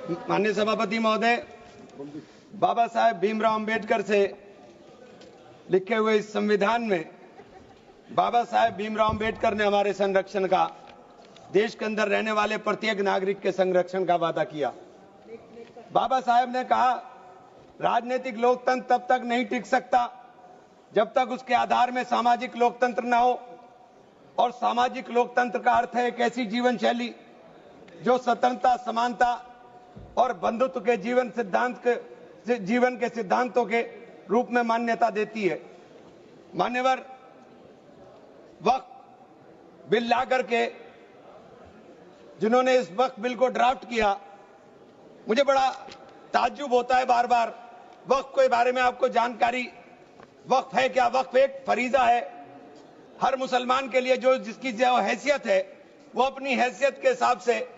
माननीय सभापति महोदय, बाबा साहेब भीमराव अंबेडकर से लिखे हुए इस संविधान में बाबा साहेब भीमराव अंबेडकर ने हमारे संरक्षण का, देश के अंदर रहने वाले प्रत्येक नागरिक के संरक्षण का वादा किया। बाबा साहेब ने कहा, राजनीतिक लोकतंत्र तब तक नहीं टिक सकता जब तक उसके आधार में सामाजिक लोकतंत्र न हो। और सामाजिक लोकतंत्र का अर्थ है एक ऐसी जीवन शैली जो स्वतंत्रता, समानता और बंधुत्व के जीवन के सिद्धांतों के रूप में मान्यता देती है। मान्यवर, वक्फ बिल ला करके जिन्होंने इस वक्फ बिल को ड्राफ्ट किया, मुझे बड़ा ताज्जुब होता है बार बार। वक्फ के बारे में आपको जानकारी, वक्फ है क्या? वक्फ एक फरीजा है हर मुसलमान के लिए, जो जिसकी जो हैसियत है वो अपनी हैसियत के हिसाब से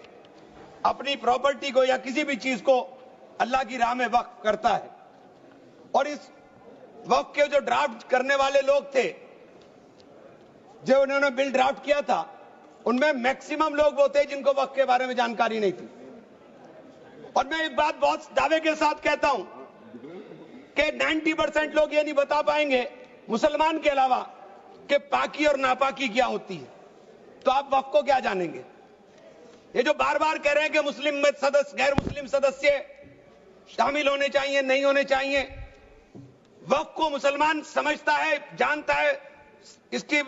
अपनी प्रॉपर्टी को या किसी भी चीज को अल्लाह की राह में वक्फ करता है। और इस वक्फ के जो ड्राफ्ट करने वाले लोग थे, जो उन्होंने बिल ड्राफ्ट किया था, उनमें मैक्सिमम लोग वो थे जिनको वक्फ के बारे में जानकारी नहीं थी। और मैं एक बात बहुत दावे के साथ कहता हूं कि 90% लोग ये नहीं बता पाएंगे, मुसलमान के अलावा, कि पाकी और नापाकी क्या होती है। तो आप वक्फ को क्या जानेंगे? ये जो बार बार कह रहे हैं कि मुस्लिम में सदस्य, गैर मुस्लिम सदस्य शामिल होने चाहिए, नहीं होने चाहिए, वक्फ को मुसलमान समझता है, जानता है, इसकी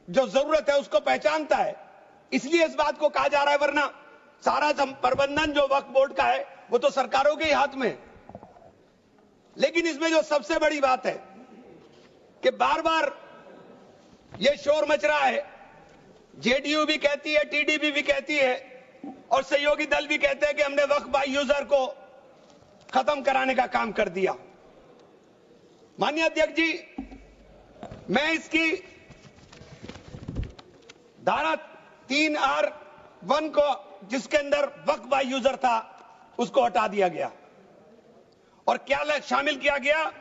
जो जरूरत है उसको पहचानता है, इसलिए इस बात को कहा जा रहा है। वरना सारा प्रबंधन जो वक्फ बोर्ड का है वो तो सरकारों के ही हाथ में है। लेकिन इसमें जो सबसे बड़ी बात है कि बार बार ये शोर मच रहा है, जेडीयू भी कहती है, टीडीपी भी कहती है और सहयोगी दल भी कहते हैं कि हमने वक्फ बाय यूजर को खत्म कराने का काम कर दिया। माननीय अध्यक्ष जी, मैं इसकी धारा 3R1 को, जिसके अंदर वक्फ बाय यूजर था, उसको हटा दिया गया। और क्या शामिल किया गया,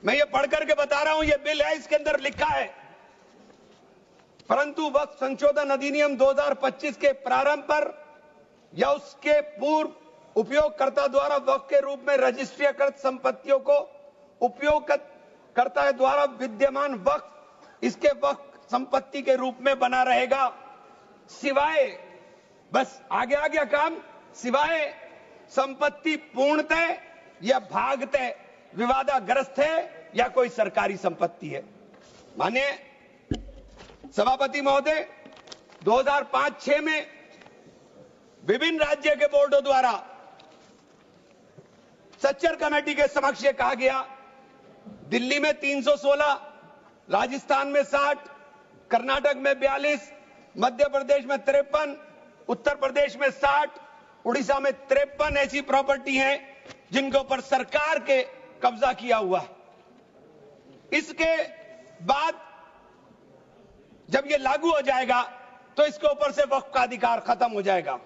मैं ये पढ़ करके बता रहा हूं, ये बिल है, इसके अंदर लिखा है, परंतु वक्फ संशोधन अधिनियम 2025 के प्रारंभ पर या उसके पूर्व उपयोगकर्ता द्वारा वक्फ के रूप में रजिस्ट्रीकृत संपत्तियों को उपयोगकर्ता द्वारा विद्यमान वक्फ इसके वक्फ संपत्ति के रूप में बना रहेगा, सिवाय, बस आगे आ गया काम, सिवाय संपत्ति पूर्णतः या भागतः विवादाग्रस्त है या कोई सरकारी संपत्ति है। माने सभापति महोदय, 2005-6 में विभिन्न राज्य के बोर्डों द्वारा सच्चर कमेटी के समक्ष ये कहा गया, दिल्ली में 316, राजस्थान में 60, कर्नाटक में 42, मध्य प्रदेश में 53, उत्तर प्रदेश में 60, उड़ीसा में 53 ऐसी प्रॉपर्टी हैं जिनके ऊपर सरकार के कब्जा किया हुआ है। इसके बाद जब ये लागू हो जाएगा तो इसके ऊपर से वक्फ का अधिकार खत्म हो जाएगा।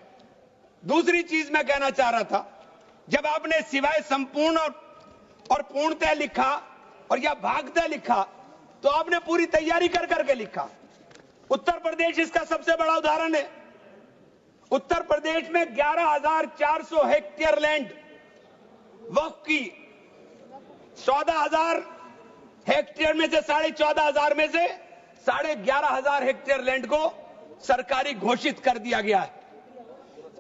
दूसरी चीज मैं कहना चाह रहा था, जब आपने सिवाय संपूर्ण और पूर्णतः लिखा और या भागतः लिखा, तो आपने पूरी तैयारी कर करके लिखा। उत्तर प्रदेश इसका सबसे बड़ा उदाहरण है। उत्तर प्रदेश में 11,400 हेक्टेयर लैंड वक्फ की, 14,000 हेक्टेयर में से 14,500 में से 11,500 हेक्टेयर लैंड को सरकारी घोषित कर दिया गया है।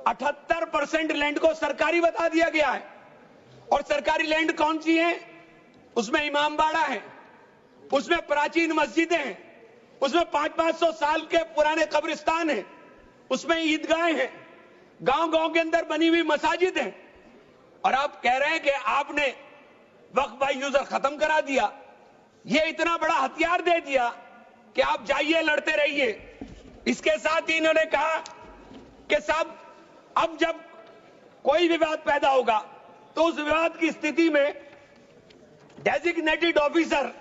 78% लैंड को सरकारी बता दिया गया है। और सरकारी लैंड कौन सी है? उसमें इमामबाड़ा है, उसमें प्राचीन मस्जिदें हैं, उसमें 500-500 साल के पुराने कब्रिस्तान हैं, उसमें ईदगाहें हैं, गांव-गांव के अंदर बनी हुई मसाजिद हैं। और आप कह रहे हैं कि आपने वक्फ बाय यूजर खत्म करा दिया। ये इतना बड़ा हथियार दे दिया कि आप जाइए, लड़ते रहिए। इसके साथ ही इन्होंने कहा कि साहब, अब जब कोई विवाद पैदा होगा तो उस विवाद की स्थिति में डेजिग्नेटेड ऑफिसर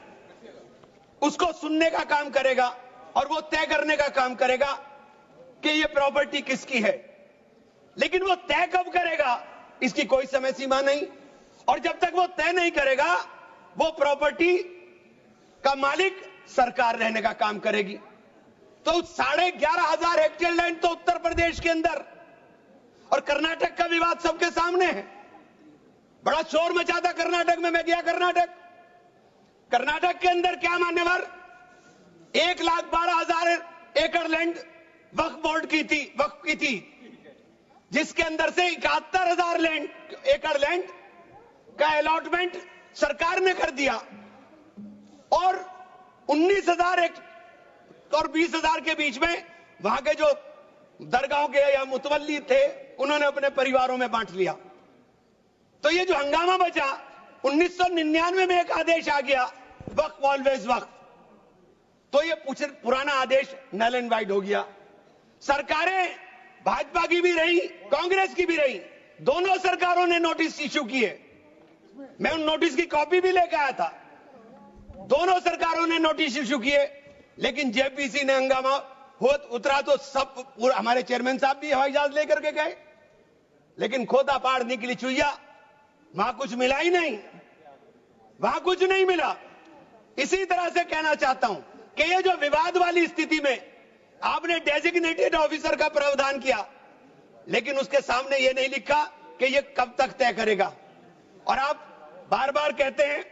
उसको सुनने का काम करेगा और वो तय करने का काम करेगा कि ये प्रॉपर्टी किसकी है। लेकिन वो तय कब करेगा, इसकी कोई समय सीमा नहीं। और जब तक वो तय नहीं करेगा, वो प्रॉपर्टी का मालिक सरकार रहने का काम करेगी। तो 11,500 हेक्टेयर लैंड तो उत्तर प्रदेश के अंदर और कर्नाटक का विवाद सबके सामने है। बड़ा शोर मचा था कर्नाटक में। मैं गया कर्नाटक के अंदर क्या मान्यवर 1,12,000 एकड़ लैंड वक्फ बोर्ड की थी, जिसके अंदर से 71,000 एकड़ लैंड का अलॉटमेंट सरकार ने कर दिया और 19,000 और 20,000 के बीच में वहां के जो दरगाहों के या मुतवल्ली थे उन्होंने अपने परिवारों में बांट लिया। तो ये जो हंगामा बचा, 1999 में एक आदेश आ गया वक्फ ऑलवेज वक्फ, तो ये पुराना आदेश नल एंड वाइड हो गया। सरकारें भाजपा की भी रही, कांग्रेस की भी रही, दोनों सरकारों ने नोटिस इश्यू किए। मैं उन नोटिस की कॉपी भी लेकर आया था। दोनों सरकारों ने नोटिस इश्यू किए, लेकिन जेपीसी ने हंगामा उतरा तो सब हमारे चेयरमैन साहब भी हवाई जहाज लेकर के गए, लेकिन खोदा पहाड़ निकली चुईया, वहां कुछ मिला ही नहीं, वहां कुछ नहीं मिला। इसी तरह से कहना चाहता हूं कि ये जो विवाद वाली स्थिति में आपने डेजिग्नेटेड ऑफिसर का प्रावधान किया, लेकिन उसके सामने ये नहीं लिखा कि ये कब तक तय करेगा। और आप बार बार कहते हैं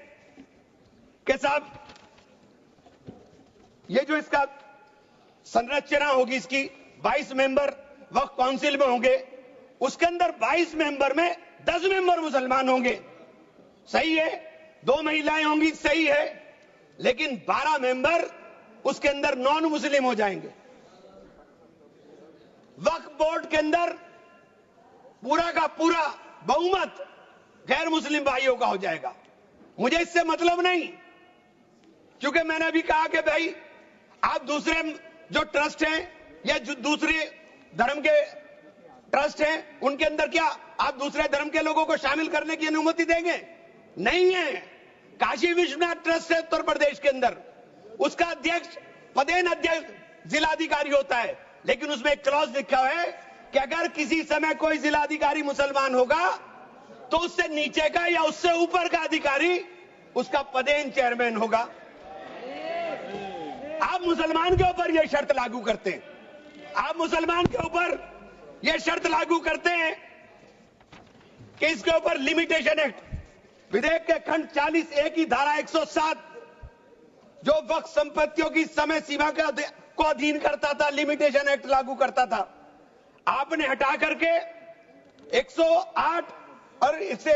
कि साहब ये जो इसका संरचना होगी, इसकी 22 मेंबर वक्फ काउंसिल में होंगे, उसके अंदर 22 मेंबर में 10 मेंबर मुसलमान होंगे, सही है, 2 महिलाएं होंगी, सही है, लेकिन 12 मेंबर उसके अंदर नॉन मुस्लिम हो जाएंगे। वक्फ बोर्ड के अंदर पूरा का पूरा बहुमत गैर मुस्लिम भाइयों का हो जाएगा। मुझे इससे मतलब नहीं, क्योंकि मैंने अभी कहा कि भाई आप दूसरे जो ट्रस्ट हैं या जो दूसरे धर्म के ट्रस्ट हैं, उनके अंदर क्या आप दूसरे धर्म के लोगों को शामिल करने की अनुमति देंगे? नहीं है। काशी विश्वनाथ ट्रस्ट है उत्तर प्रदेश के अंदर, उसका अध्यक्ष पदेन अध्यक्ष जिलाधिकारी होता है, लेकिन उसमें एक क्लॉज लिखा है कि अगर किसी समय कोई जिलाधिकारी मुसलमान होगा तो उससे नीचे का या उससे ऊपर का अधिकारी उसका पदेन चेयरमैन होगा। आप मुसलमान के ऊपर यह शर्त लागू करते हैं, आप मुसलमान के ऊपर यह शर्त लागू करते हैं कि इसके ऊपर लिमिटेशन एक्ट, विधेयक के खंड 40A की धारा 107 जो वक्फ संपत्तियों की समय सीमा को अधीन करता था, लिमिटेशन एक्ट लागू करता था, आपने हटा करके 108 और इससे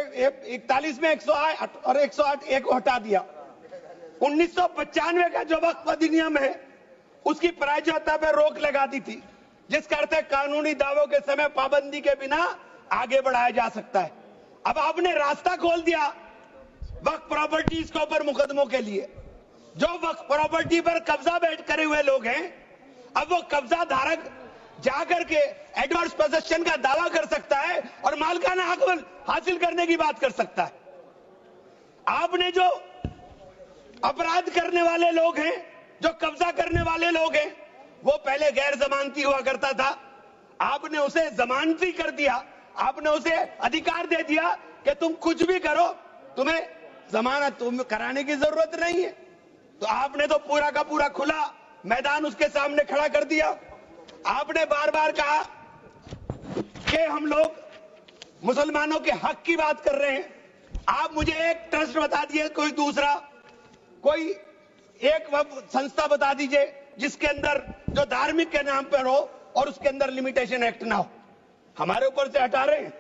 41 में 108 और 108A को हटा दिया। 1995 का जो वक्फ अधिनियम है उसकी प्रायज्यता पर रोक लगा दी थी, जिसका अर्थ है कानूनी दावों के समय पाबंदी के बिना आगे बढ़ाया जा सकता है। अब आपने रास्ता खोल दिया वक्फ प्रॉपर्टीज के ऊपर मुकदमों के लिए। जो वक्फ प्रॉपर्टी पर कब्जा बैठ करे हुए लोग हैं, अब वो कब्जा धारक जाकर के एडवर्स पोजेशन का दावा कर सकता है और मालिकाना हक हासिल करने की बात कर सकता है। आपने जो अपराध करने वाले लोग हैं, जो कब्जा करने वाले लोग हैं, वो पहले गैर जमानती हुआ करता था, आपने उसे जमानती कर दिया, आपने उसे अधिकार दे दिया कि तुम कुछ भी करो, तुम्हें जमानत कराने की जरूरत नहीं है। तो आपने तो पूरा का पूरा खुला मैदान उसके सामने खड़ा कर दिया। आपने बार बार कहा कि हम लोग मुसलमानों के हक की बात कर रहे हैं। आप मुझे एक ट्रस्ट बता दिए, कोई दूसरा, कोई एक संस्था बता दीजिए जिसके अंदर जो धार्मिक के नाम पर हो और उसके अंदर लिमिटेशन एक्ट ना हो। हमारे ऊपर से हटा रहे हैं,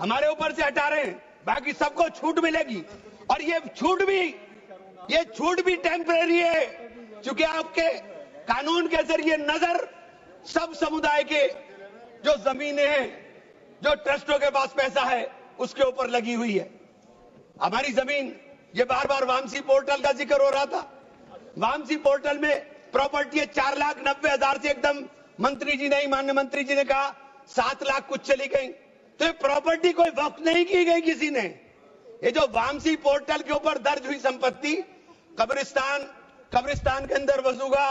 हमारे ऊपर से हटा रहे हैं, बाकी सबको छूट मिलेगी। और ये छूट भी टेम्परेरी है, क्योंकि आपके कानून के जरिए नजर सब समुदाय के जो जमीनें हैं, जो ट्रस्टों के पास पैसा है, उसके ऊपर लगी हुई है। हमारी जमीन, ये बार बार वामसी पोर्टल का जिक्र हो रहा था, वामसी पोर्टल में प्रॉपर्टी है 4,90,000 से एकदम मंत्री जी ने, माननीय मंत्री जी ने कहा 7 लाख कुछ चली गई। तो ये प्रॉपर्टी कोई वक्त नहीं की गई किसी ने। ये जो वामसी पोर्टल के ऊपर दर्ज हुई संपत्ति, कब्रिस्तान के अंदर वसूगा,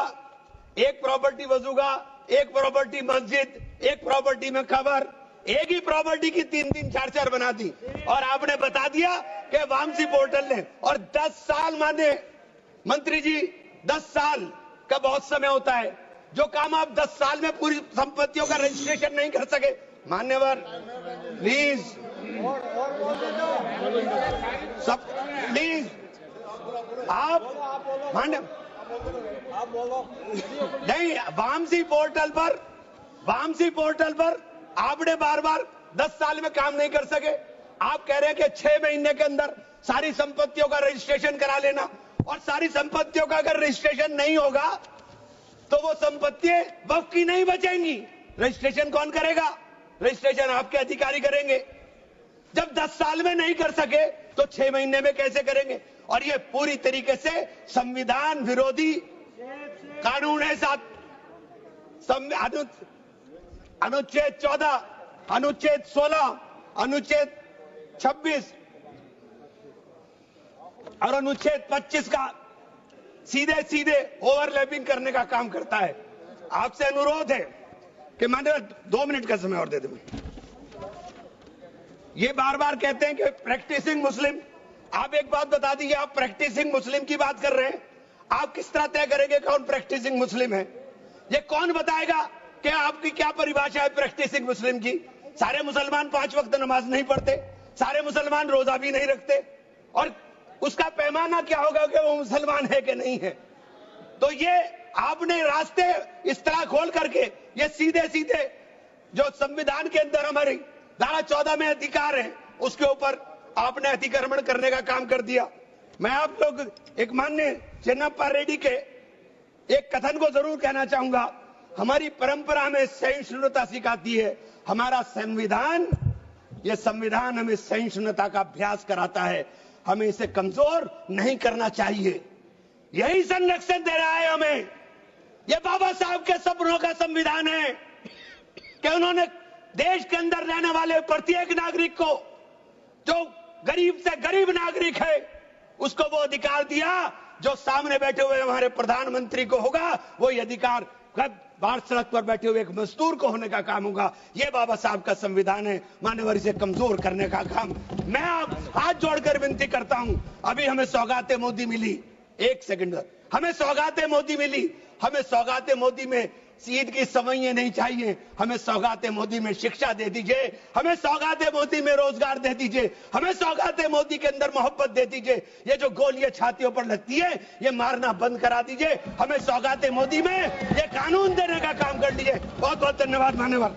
एक प्रॉपर्टी वसूगा, एक प्रॉपर्टी मस्जिद, एक प्रॉपर्टी में कब्र, एक ही प्रॉपर्टी की 3-3, 4-4 बना दी और आपने बता दिया कि वामसी पोर्टल ने। और 10 साल माने मंत्री जी, 10 साल का बहुत समय होता है। जो काम आप 10 साल में पूरी संपत्तियों का रजिस्ट्रेशन नहीं कर सके, मान्यवर प्लीज, सब प्लीज, आप मान्य नहीं, वामसी पोर्टल पर आपने बार बार 10 साल में काम नहीं कर सके। आप कह रहे हैं कि 6 महीने के अंदर सारी संपत्तियों का रजिस्ट्रेशन करा लेना, और सारी संपत्तियों का अगर रजिस्ट्रेशन नहीं होगा तो वो संपत्तियां वक्फ की नहीं बचेंगी। रजिस्ट्रेशन कौन करेगा? रजिस्ट्रेशन आपके अधिकारी करेंगे। जब 10 साल में नहीं कर सके तो 6 महीने में कैसे करेंगे? और ये पूरी तरीके से संविधान विरोधी कानून है। साथ अनुच्छेद 14, अनुच्छेद 16, अनुच्छेद 26 और अनुच्छेद 25 का सीधे सीधे ओवरलैपिंग करने का काम करता है। आपसे अनुरोध है कि माननीय 2 मिनट का समय और दे दें। ये बार बार कहते हैं कि प्रैक्टिसिंग मुस्लिम। आप एक बात बता दीजिए, आप प्रैक्टिसिंग मुस्लिम की बात कर रहे हैं, आप किस तरह तय करेंगे कौन प्रैक्टिसिंग मुस्लिम है? ये कौन बताएगा कि आपकी क्या परिभाषा है प्रैक्टिसिंग मुस्लिम की? सारे मुसलमान 5 वक्त नमाज नहीं पढ़ते, सारे मुसलमान रोजा भी नहीं रखते, और उसका पैमाना क्या होगा कि वो मुसलमान है कि नहीं है? तो ये आपने रास्ते इस तरह खोल करके ये सीधे सीधे जो संविधान के अंदर हमारी धारा 14 में अधिकार है उसके ऊपर आपने अतिक्रमण करने का काम कर दिया। मैं आप लोग एक माननीय चिन्नप्पा रेड्डी के एक कथन को जरूर कहना चाहूंगा। हमारी परंपरा में सहिष्णुता सिखाती है, हमारा संविधान, यह संविधान हमें सहिष्णुता का अभ्यास कराता है। हमें इसे कमजोर नहीं करना चाहिए। यही संरक्षण दे रहा है हमें। यह बाबा साहब के सपनों का संविधान है कि उन्होंने देश के अंदर रहने वाले प्रत्येक नागरिक को, जो गरीब से गरीब नागरिक है, उसको वो अधिकार दिया जो सामने बैठे हुए हमारे प्रधानमंत्री को होगा। वो ये अधिकार बाहर सड़क पर बैठे हुए एक मजदूर को होने का काम होगा। ये बाबा साहब का संविधान है। मान्यवर, इसे कमजोर करने का काम मैं आप हाथ जोड़कर विनती करता हूं। अभी हमें सौगाते मोदी मिली, एक सेकंड, हमें सौगाते मोदी मिली। हमें सौगाते मोदी में ईद की सवैयां नहीं चाहिए, हमें सौगाते मोदी में शिक्षा दे दीजिए, हमें सौगाते मोदी में रोजगार दे दीजिए, हमें सौगाते मोदी के अंदर मोहब्बत दे दीजिए। ये जो गोलियां छातियों पर लगती है ये मारना बंद करा दीजिए। हमें सौगाते मोदी में ये कानून देने का काम कर लीजिए। बहुत बहुत धन्यवाद मान्यवर।